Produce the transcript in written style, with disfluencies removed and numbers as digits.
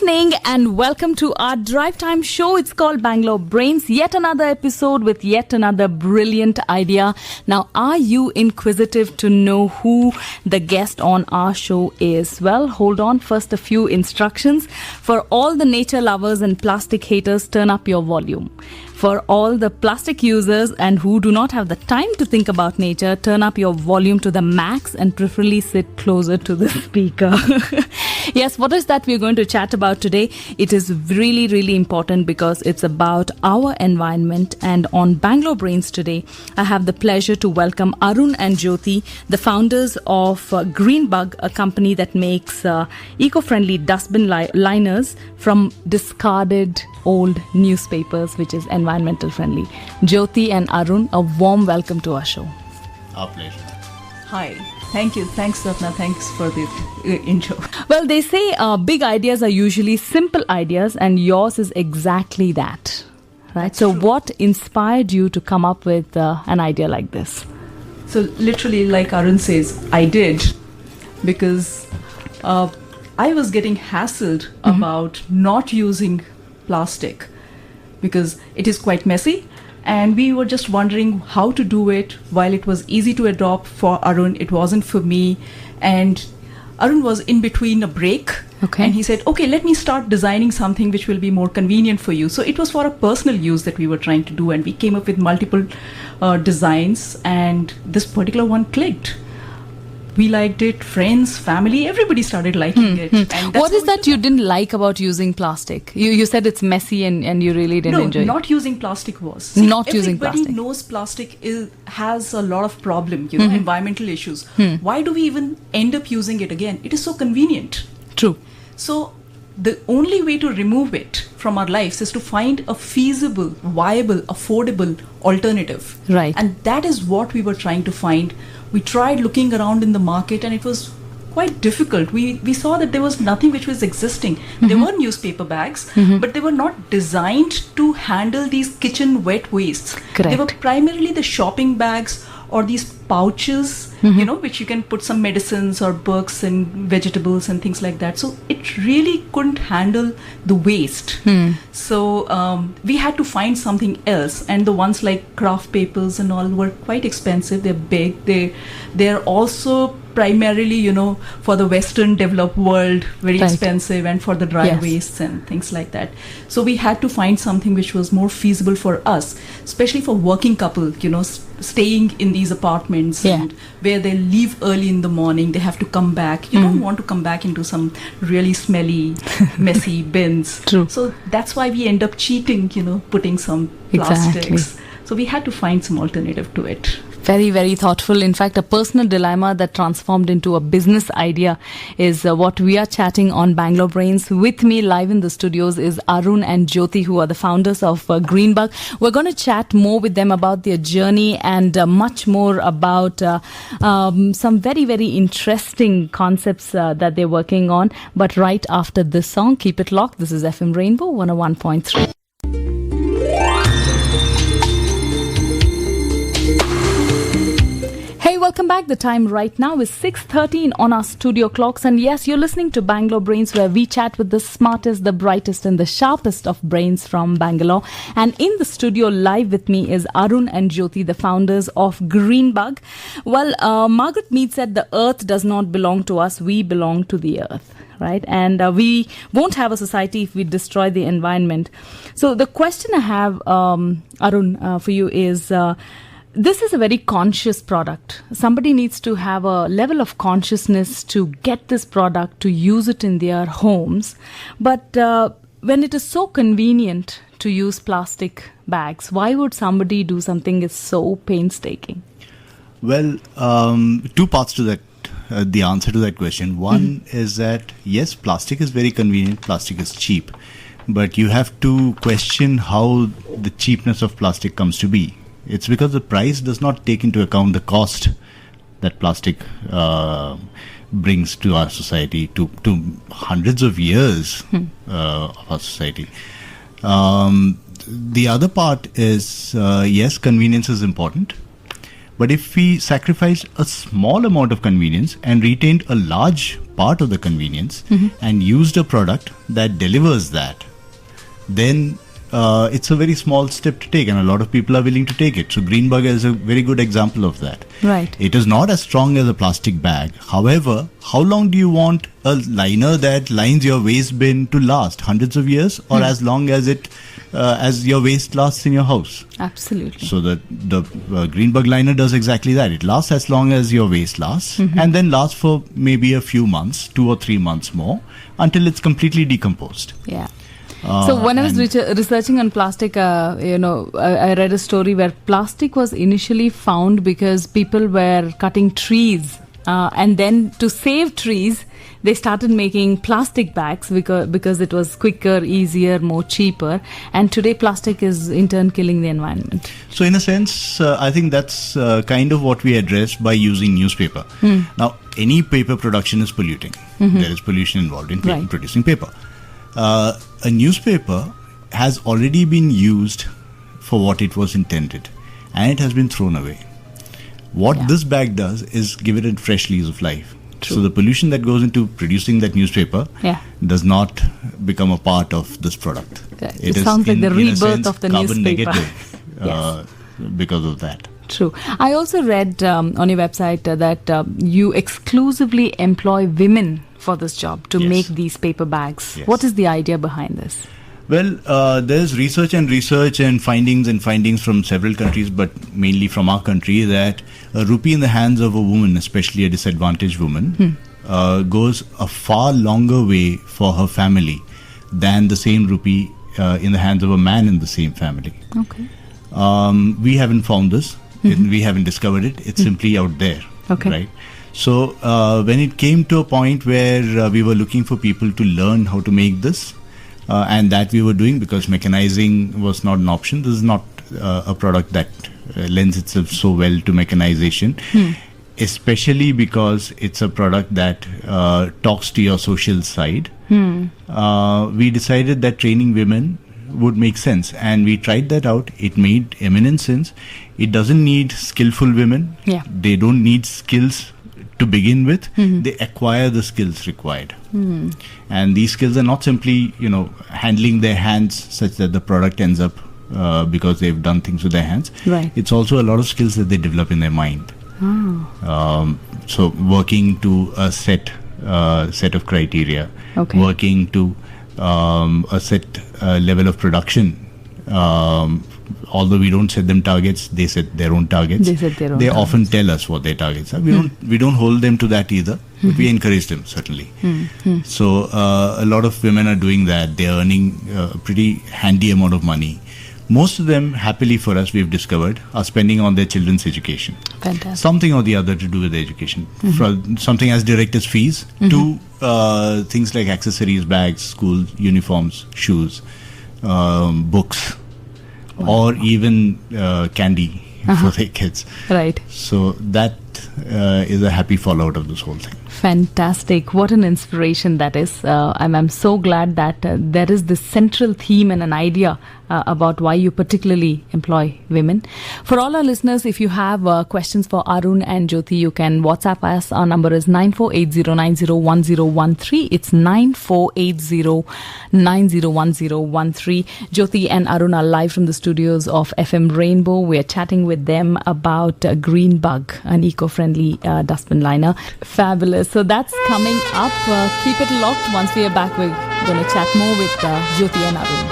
evening and welcome to our drive time show. It's called Bangalore Brains. Yet another episode with yet another brilliant idea. Now, are you inquisitive to know who the guest on our show is? Well, hold on. First, a few instructions. For all the nature lovers and plastic haters, turn up your volume. For all the plastic users and who do not have the time to think about nature, turn up your volume to the max and preferably sit closer to the speaker. Yes, what is that we're going to chat about today? It is really, really important because it's about our environment. And on Bangalore Brains today, I have the pleasure to welcome Arun and Jyoti, the founders of greenBUG, a company that makes eco-friendly dustbin liners from discarded old newspapers, which is environmental friendly. Jyoti and Arun, a warm welcome to our show. Our pleasure. Hi. Thank you. Thanks, Sapna. Thanks for the intro. Well, they say big ideas are usually simple ideas, and yours is exactly that. Right? That's so true. What inspired you to come up with an idea like this? So literally, like Arun says, I did because I was getting hassled about not using plastic because it is quite messy. And we were just wondering how to do it. While it was easy to adopt for Arun, it wasn't for me. And Arun was in between a break. Okay. And he said, okay, let me start designing something which will be more convenient for you. So it was for a personal use that we were trying to do. And we came up with multiple designs. And this particular one clicked. We liked it. Friends, family, everybody started liking it. And that's What is how we that you didn't like about using plastic? You said it's messy and you really didn't enjoy it. No, not using plastic was. Not using everybody plastic. knows plastic has a lot of problem, environmental issues. Why do we even end up using it again? It is so convenient. True. So the only way to remove it from our lives is to find a feasible, viable, affordable alternative. Right. And that is what we were trying to find. We tried looking around in the market and it was quite difficult. We saw that there was nothing which was existing. There were newspaper bags, but they were not designed to handle these kitchen wet wastes. Correct. They were primarily the shopping bags or these pouches, which you can put some medicines or books and vegetables and things like that. So it really couldn't handle the waste. So we had to find something else. And the ones like craft papers and all were quite expensive. They're big. They're also primarily, for the Western developed world, very Right. expensive, and for the dry Yes. wastes and things like that. So we had to find something which was more feasible for us, especially for working couple, staying in these apartments Yeah. and where they leave early in the morning, they have to come back. You don't want to come back into some really smelly, messy bins. True. So that's why we end up cheating, putting some Exactly. plastics. So we had to find some alternative to it. Very, very thoughtful. In fact, a personal dilemma that transformed into a business idea is what we are chatting on Bangalore Brains. With me live in the studios is Arun and Jyoti, who are the founders of greenBUG. We're going to chat more with them about their journey and much more about some very, very interesting concepts that they're working on. But right after this song, keep it locked. This is FM Rainbow 101.3. Hey, welcome back. The time right now is 6:13 on our studio clocks. And yes, you're listening to Bangalore Brains, where we chat with the smartest, the brightest and the sharpest of brains from Bangalore. And in the studio live with me is Arun and Jyoti, the founders of greenBUG. Well, Margaret Mead said the earth does not belong to us. We belong to the earth. Right? And we won't have a society if we destroy the environment. So the question I have, Arun, for you is... this is a very conscious product. Somebody needs to have a level of consciousness to get this product, to use it in their homes. But when it is so convenient to use plastic bags, why would somebody do something that's so painstaking? Well, two parts to that. The answer to that question. One is that, yes, plastic is very convenient. Plastic is cheap. But you have to question how the cheapness of plastic comes to be. It's because the price does not take into account the cost that plastic brings to our society, to hundreds of years of our society. The other part is, yes, convenience is important. But if we sacrificed a small amount of convenience and retained a large part of the convenience and used a product that delivers that, then it's a very small step to take, and a lot of people are willing to take it. So greenBUG is a very good example of that. Right. It is not as strong as a plastic bag. However, how long do you want a liner that lines your waste bin to last? Hundreds of years, or as long as it as your waste lasts in your house? Absolutely. So the greenBUG liner does exactly that. It lasts as long as your waste lasts, and then lasts for maybe a few months, 2 or 3 months more, until it's completely decomposed. Yeah. So when I was researching on plastic, I read a story where plastic was initially found because people were cutting trees, and then to save trees, they started making plastic bags because it was quicker, easier, more cheaper. And today, plastic is in turn killing the environment. So in a sense, I think that's kind of what we addressed by using newspaper. Now, any paper production is polluting. There is pollution involved in producing paper. A newspaper has already been used for what it was intended, and it has been thrown away. What this bag does is give it a fresh lease of life. True. So the pollution that goes into producing that newspaper does not become a part of this product. It sounds like the rebirth of the carbon newspaper. Negative, because of that. True. I also read on your website that you exclusively employ women for this job to make these paper bags. Yes. What is the idea behind this? Well, there's research and findings from several countries, but mainly from our country, that a rupee in the hands of a woman, especially a disadvantaged woman, goes a far longer way for her family than the same rupee in the hands of a man in the same family. Okay. We haven't found this. We haven't discovered it. It's simply out there. Okay. Right. So when it came to a point where we were looking for people to learn how to make this, and that we were doing because mechanizing was not an option. This is not a product that lends itself so well to mechanization, especially because it's a product that talks to your social side. We decided that training women would make sense, and we tried that out. It made eminent sense. It doesn't need skillful women. They don't need skills to begin with. They acquire the skills required, and these skills are not simply handling their hands such that the product ends up because they've done things with their hands. It's also a lot of skills that they develop in their mind. So working to a set of criteria, working to a set level of production. Although we don't set them targets, they set their own targets. They often tell us what their targets are. We don't hold them to that either, but we encourage them certainly. So a lot of women are doing that. They're earning a pretty handy amount of money. Most of them, happily for us, we've discovered, are spending on their children's education. Fantastic. Something or the other to do with their education. From something as direct as fees to things like accessories, bags, school uniforms, shoes, books, or even candy for their kids. Right. So that is a happy fallout of this whole thing. Fantastic. What an inspiration that is. I'm so glad that there is this central theme and an idea about why you particularly employ women. For all our listeners, if you have questions for Arun and Jyoti, you can WhatsApp us. Our number is 9480901013. It's 9480901013. Jyoti and Arun are live from the studios of FM Rainbow. We are chatting with them about greenBUG, an eco-friendly dustbin liner. Fabulous. So that's coming up. Keep it locked. Once we are back, we're going to chat more with Jyoti and Arun.